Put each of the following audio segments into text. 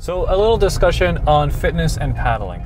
So a little discussion on fitness and paddling.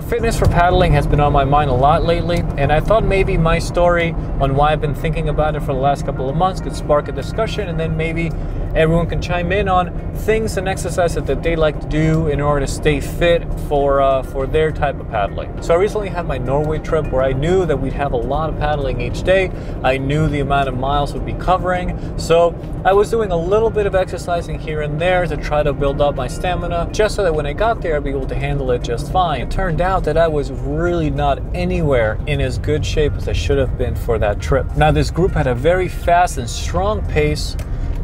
Fitness for paddling has been on my mind a lot lately, and I thought maybe my story on why I've been thinking about it for the last couple of months could spark a discussion, and then maybe everyone can chime in on things and exercises that they like to do in order to stay fit for their type of paddling. So I recently had my Norway trip where I knew that we'd have a lot of paddling each day. I knew the amount of miles we'd be covering, so I was doing a little bit of exercising here and there to try to build up my stamina, just so that when I got there I'd be able to handle it just fine. It turned out that I was really not anywhere in as good shape as I should have been for that trip. Now, this group had a very fast and strong pace,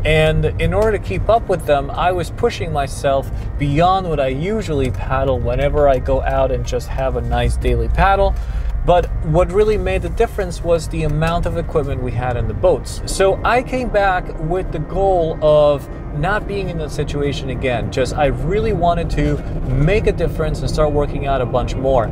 and in order to keep up with them, I was pushing myself beyond what I usually paddle whenever I go out and just have a nice daily paddle. But what really made the difference was the amount of equipment we had in the boats. So I came back with the goal of not being in that situation again. Just I really wanted to make a difference and start working out a bunch more.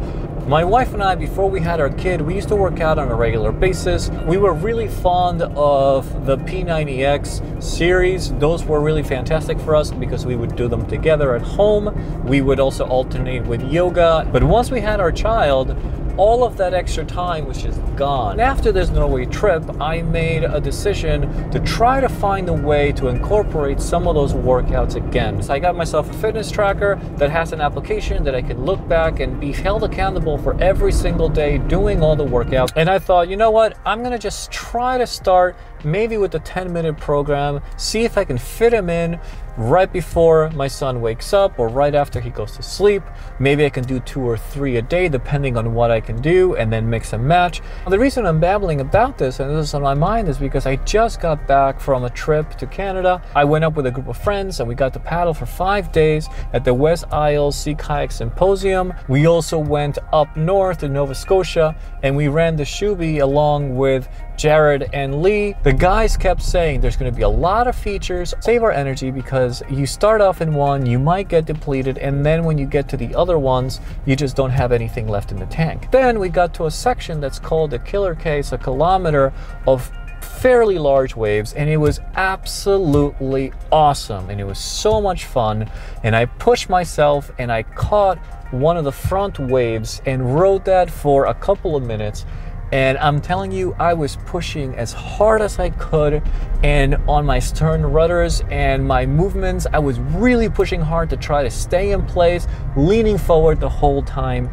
My wife and I, before we had our kid, we used to work out on a regular basis. We were really fond of the P90X series. Those were really fantastic for us because we would do them together at home. We would also alternate with yoga. But once we had our child, all of that extra time was just gone. And after this Norway trip, I made a decision to try to find a way to incorporate some of those workouts again. So I got myself a fitness tracker that has an application that I could look back and be held accountable for every single day doing all the workouts. And I thought, you know what? I'm gonna just try to start maybe with a 10-minute program, see if I can fit them in right before my son wakes up or right after he goes to sleep. Maybe I can do 2 or 3 a day depending on what I can do, and then mix and match. The reason I'm babbling about this, and this is on my mind, is because I just got back from a trip to Canada. I went up with a group of friends and we got to paddle for 5 days at the West Isles Sea Kayak Symposium. We also went up north to Nova Scotia and we ran the Shubie along with Jarrod and Lee. The guys kept saying there's going to be a lot of features. Save our energy because you start off in one, you might get depleted, and then when you get to the other ones, you just don't have anything left in the tank. Then we got to a section that's called the Killer Case, a kilometer of fairly large waves, and it was absolutely awesome and it was so much fun. And I pushed myself and I caught one of the front waves and rode that for a couple of minutes. And I'm telling you, I was pushing as hard as I could, and on my stern rudders and my movements, I was really pushing hard to try to stay in place, leaning forward the whole time.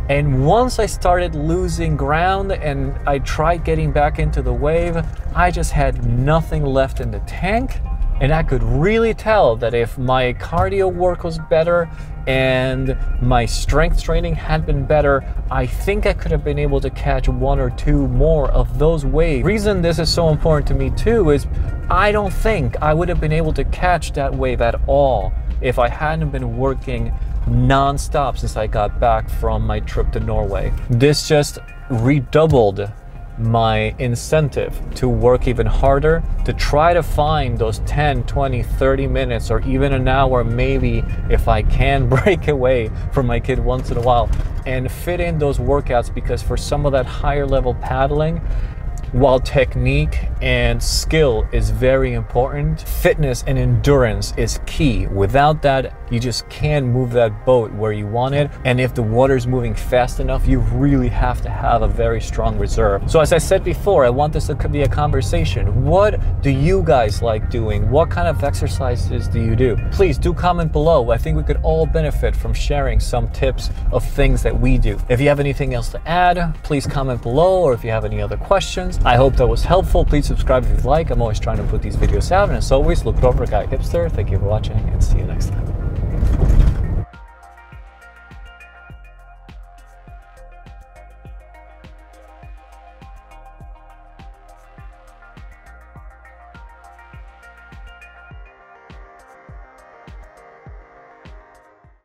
And once I started losing ground and I tried getting back into the wave, I just had nothing left in the tank. And I could really tell that if my cardio work was better and my strength training had been better, I think I could have been able to catch 1 or 2 more of those waves. The reason this is so important to me too is I don't think I would have been able to catch that wave at all if I hadn't been working non-stop since I got back from my trip to Norway. This just redoubled my incentive to work even harder, to try to find those 10, 20, 30 minutes or even an hour, maybe if I can break away from my kid once in a while and fit in those workouts, because for some of that higher level paddling, while technique and skill is very important, fitness and endurance is key. Without that, you just can't move that boat where you want it. And if the water's moving fast enough, you really have to have a very strong reserve. So as I said before, I want this to be a conversation. What do you guys like doing? What kind of exercises do you do? Please do comment below. I think we could all benefit from sharing some tips of things that we do. If you have anything else to add, please comment below, or if you have any other questions. I hope that was helpful. Please subscribe if you'd like. I'm always trying to put these videos out. And as always, look over Kayak Hipster. Thank you for watching and see you next time.